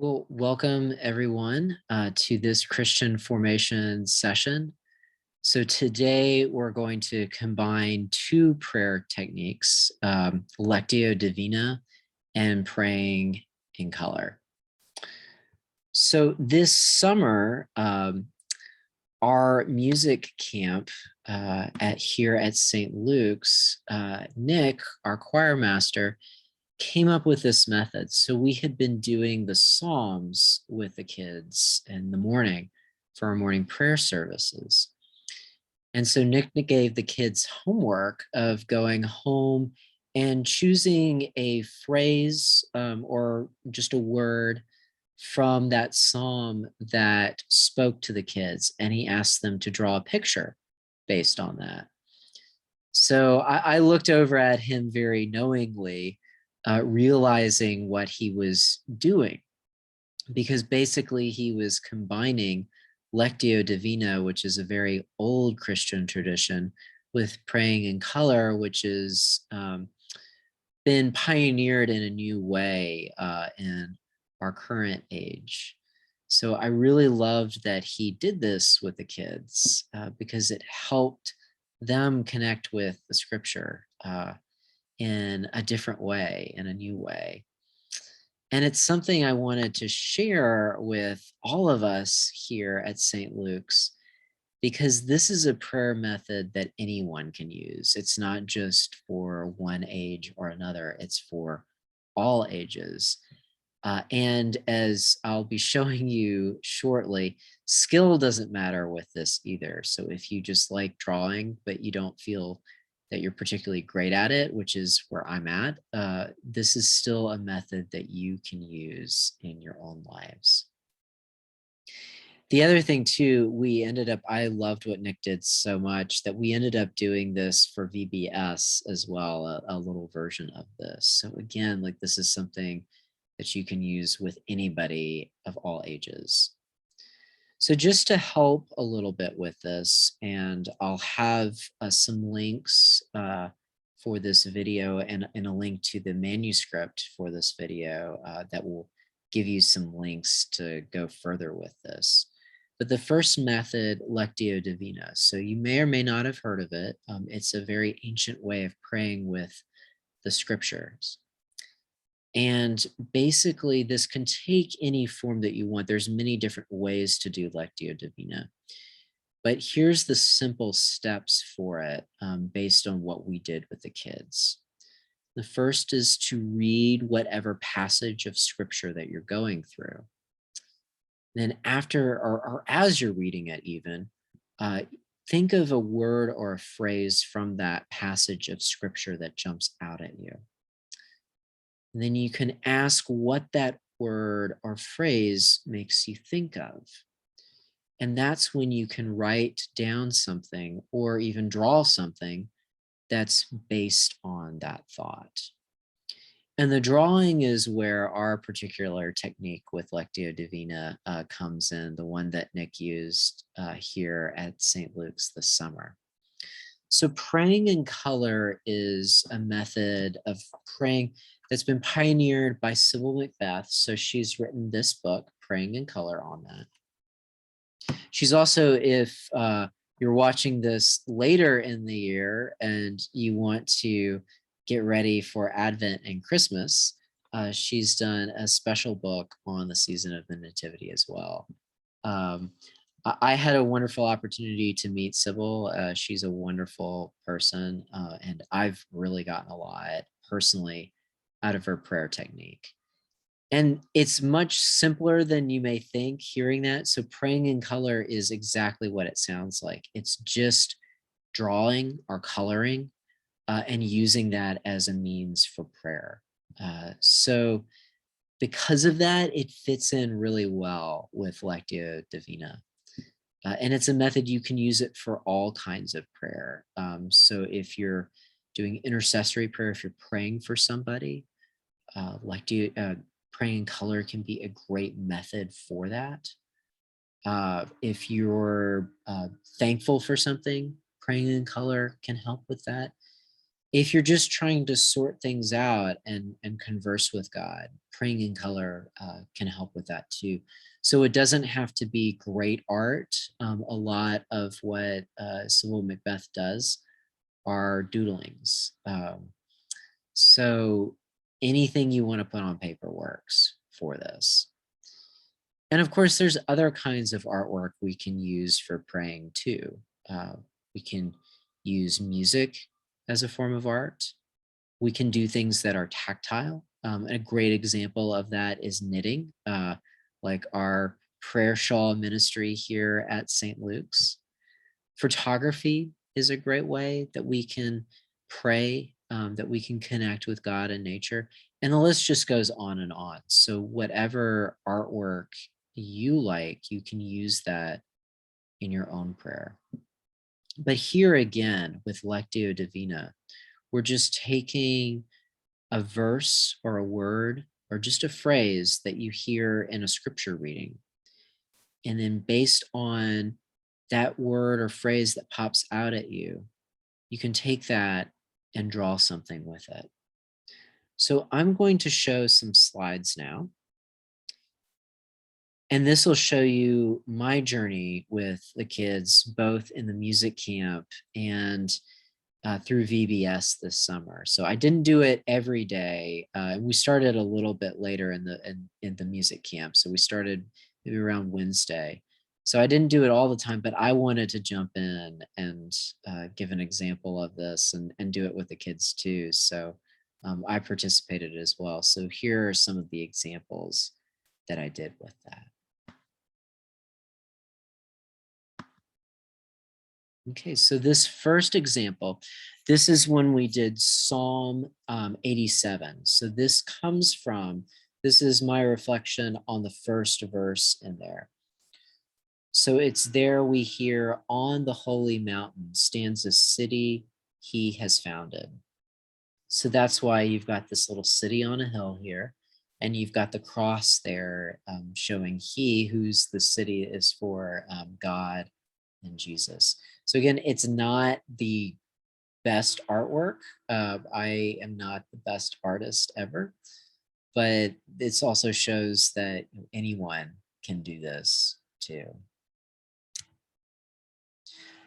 Well, welcome everyone to this Christian formation session. So today we're going to combine two prayer techniques, Lectio Divina and praying in color. So this summer, our music camp here at St. Luke's, Nick, our choirmaster, came up with this method. So we had been doing the Psalms with the kids in the morning for our morning prayer services. And so Nick gave the kids homework of going home and choosing a phrase or just a word from that psalm that spoke to the kids. And he asked them to draw a picture based on that. So I looked over at him very knowingly, realizing what he was doing, because basically he was combining Lectio Divina, which is a very old Christian tradition, with praying in color, which has been pioneered in a new way in our current age. So I really loved that he did this with the kids because it helped them connect with the scripture in a different way, in a new way. And it's something I wanted to share with all of us here at St. Luke's, because this is a prayer method that anyone can use. It's not just for one age or another, it's for all ages. And as I'll be showing you shortly, skill doesn't matter with this either. So if you just like drawing, but you don't feel that you're particularly great at it, which is where I'm at, this is still a method that you can use in your own lives. The other thing too, I loved what Nick did so much that we ended up doing this for VBS as well, a little version of this. So again, like this is something that you can use with anybody of all ages. So just to help a little bit with this, and I'll have some links for this video and a link to the manuscript for this video that will give you some links to go further with this. But the first method, Lectio Divina. So you may or may not have heard of it. It's a very ancient way of praying with the scriptures. And basically, this can take any form that you want. There's many different ways to do Lectio Divina. But here's the simple steps for it based on what we did with the kids. The first is to read whatever passage of scripture that you're going through. Then after or as you're reading it even, think of a word or a phrase from that passage of scripture that jumps out at you. And then you can ask what that word or phrase makes you think of. And that's when you can write down something or even draw something that's based on that thought. And the drawing is where our particular technique with Lectio Divina comes in, the one that Nick used here at St. Luke's this summer. So praying in color is a method of praying that's been pioneered by Sybil Macbeth. So she's written this book, Praying in Color, on that. She's also, if you're watching this later in the year and you want to get ready for Advent and Christmas, she's done a special book on the season of the Nativity as well. I had a wonderful opportunity to meet Sybil. She's a wonderful person, and I've really gotten a lot personally out of her prayer technique. And it's much simpler than you may think hearing that. So praying in color is exactly what it sounds like. It's just drawing or coloring and using that as a means for prayer. So because of that, it fits in really well with Lectio Divina. And it's a method you can use it for all kinds of prayer. So if you're doing intercessory prayer, if you're praying for somebody, praying in color can be a great method for that. If you're thankful for something, praying in color can help with that. If you're just trying to sort things out and converse with God, praying in color can help with that too. So it doesn't have to be great art. A lot of what Sybil Macbeth does are doodlings. So anything you want to put on paper works for this. And of course, there's other kinds of artwork we can use for praying too. We can use music as a form of art. We can do things that are tactile. A great example of that is knitting, like our prayer shawl ministry here at St. Luke's. Photography is a great way that we can pray, that we can connect with God and nature. And the list just goes on and on. So whatever artwork you like, you can use that in your own prayer. But here again, with Lectio Divina, we're just taking a verse or a word or just a phrase that you hear in a scripture reading. And then based on that word or phrase that pops out at you, you can take that and draw something with it. So I'm going to show some slides now. And this will show you my journey with the kids, both in the music camp and through VBS this summer. So I didn't do it every day. We started a little bit later in the music camp. So we started maybe around Wednesday. So I didn't do it all the time, but I wanted to jump in and give an example of this and do it with the kids too. So I participated as well. So here are some of the examples that I did with that. Okay, so this first example, this is when we did Psalm 87. So this is my reflection on the first verse in there. So it's there we hear, on the holy mountain stands a city he has founded. So that's why you've got this little city on a hill here, and you've got the cross there showing he who's the city is for God and Jesus. So again, it's not the best artwork. I am not the best artist ever, but this also shows that anyone can do this too.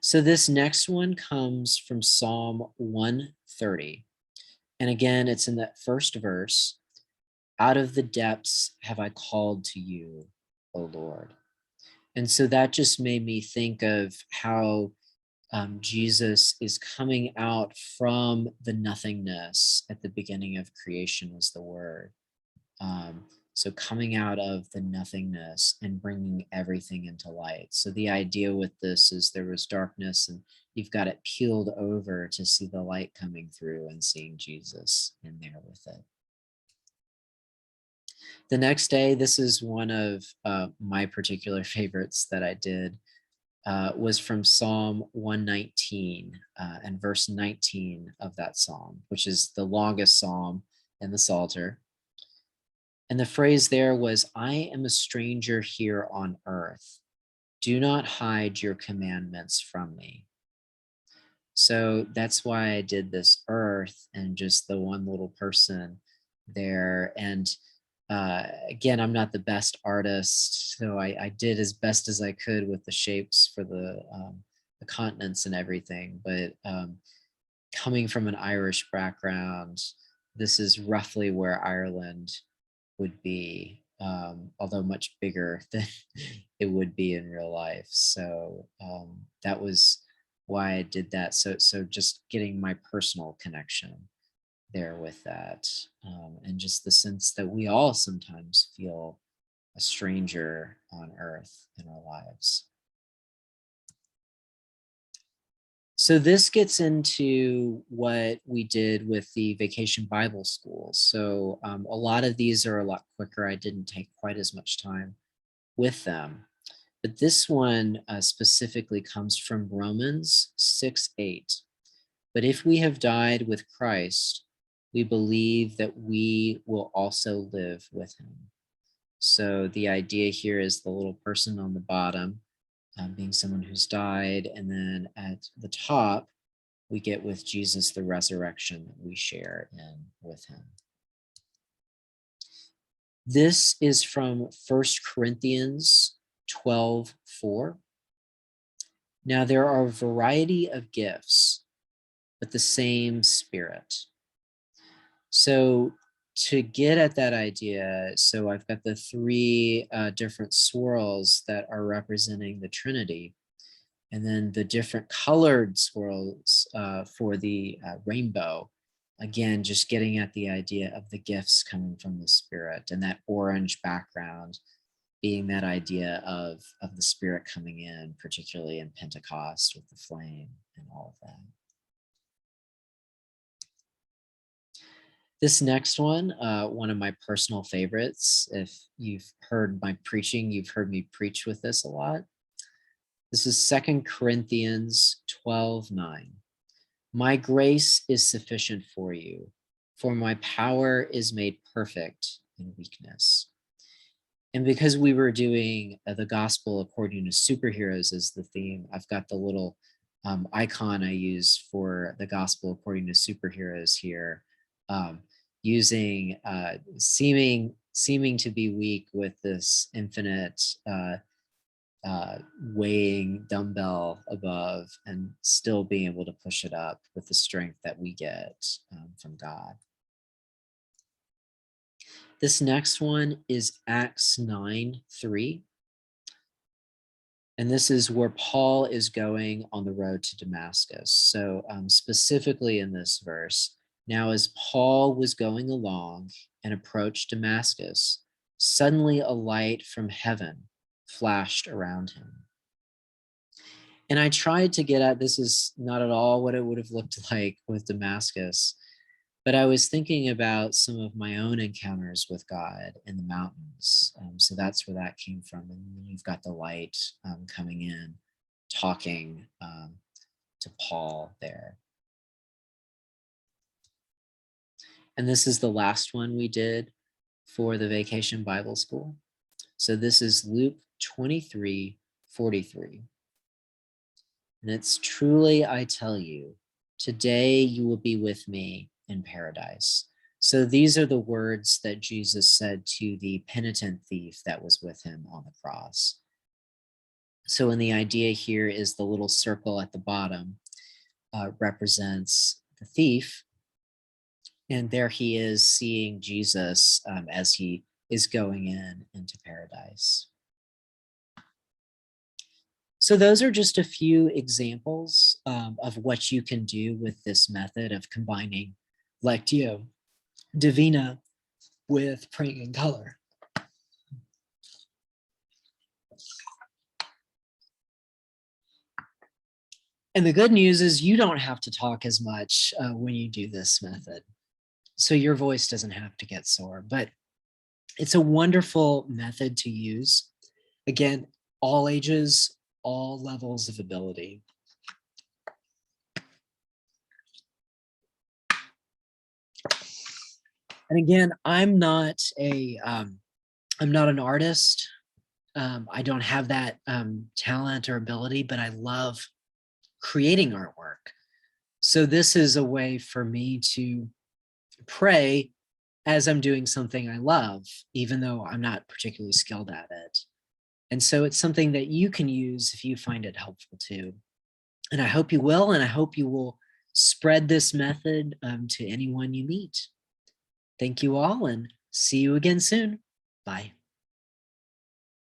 So this next one comes from Psalm 130. And again, it's in that first verse. Out of the depths have I called to you, O Lord. And so that just made me think of how Jesus is coming out from the nothingness. At the beginning of creation was the word. So coming out of the nothingness and bringing everything into light. So the idea with this is there was darkness and you've got it peeled over to see the light coming through and seeing Jesus in there with it. The next day, this is one of my particular favorites that I did, was from Psalm 119 and verse 19 of that psalm, which is the longest psalm in the Psalter. And the phrase there was, I am a stranger here on earth. Do not hide your commandments from me. So that's why I did this earth and just the one little person there. And again, I'm not the best artist, so I did as best as I could with the shapes for the continents and everything. But coming from an Irish background, this is roughly where Ireland would be, although much bigger than it would be in real life. So that was why I did that. So just getting my personal connection there with that, and just the sense that we all sometimes feel a stranger on earth in our lives. So this gets into what we did with the Vacation Bible Schools. So a lot of these are a lot quicker. I didn't take quite as much time with them. But this one specifically comes from Romans 6:8. But if we have died with Christ, we believe that we will also live with him. So the idea here is the little person on the bottom being someone who's died, and then at the top we get with Jesus, the resurrection that we share in with him. This is from 1 Corinthians 12:4. Now there are a variety of gifts, but the same Spirit. So to get at that idea, so I've got the three different swirls that are representing the Trinity, and then the different colored swirls for the rainbow. Again, just getting at the idea of the gifts coming from the Spirit, and that orange background being that idea of the Spirit coming in, particularly in Pentecost with the flame and all of that. This next one of my personal favorites. If you've heard my preaching, you've heard me preach with this a lot. This is 2 Corinthians 12:9. My grace is sufficient for you, for my power is made perfect in weakness. And because we were doing the gospel according to superheroes as the theme, I've got the little icon I use for the gospel according to superheroes here, using seeming to be weak with this infinite weighing dumbbell above and still being able to push it up with the strength that we get from God. This next one is Acts 9:3. And this is where Paul is going on the road to Damascus. So specifically in this verse, now as Paul was going along and approached Damascus, suddenly a light from heaven flashed around him. And I tried to get at, this is not at all what it would have looked like with Damascus, but I was thinking about some of my own encounters with God in the mountains. So that's where that came from. And then you've got the light coming in, talking to Paul there. And this is the last one we did for the Vacation Bible School. So this is Luke 23:43. And it's truly, I tell you, today you will be with me in paradise. So these are the words that Jesus said to the penitent thief that was with him on the cross. So and the idea here is the little circle at the bottom represents the thief. And there he is seeing Jesus as he is going into paradise. So those are just a few examples of what you can do with this method of combining Lectio Divina with praying in color. And the good news is you don't have to talk as much when you do this method. So your voice doesn't have to get sore, but it's a wonderful method to use. Again, all ages, all levels of ability. And again, I'm not an artist. I don't have that talent or ability, but I love creating artwork. So this is a way for me to pray as I'm doing something I love, even though I'm not particularly skilled at it. And so it's something that you can use if you find it helpful too. And I hope you will, and I hope you will spread this method to anyone you meet. Thank you all, and see you again soon. Bye.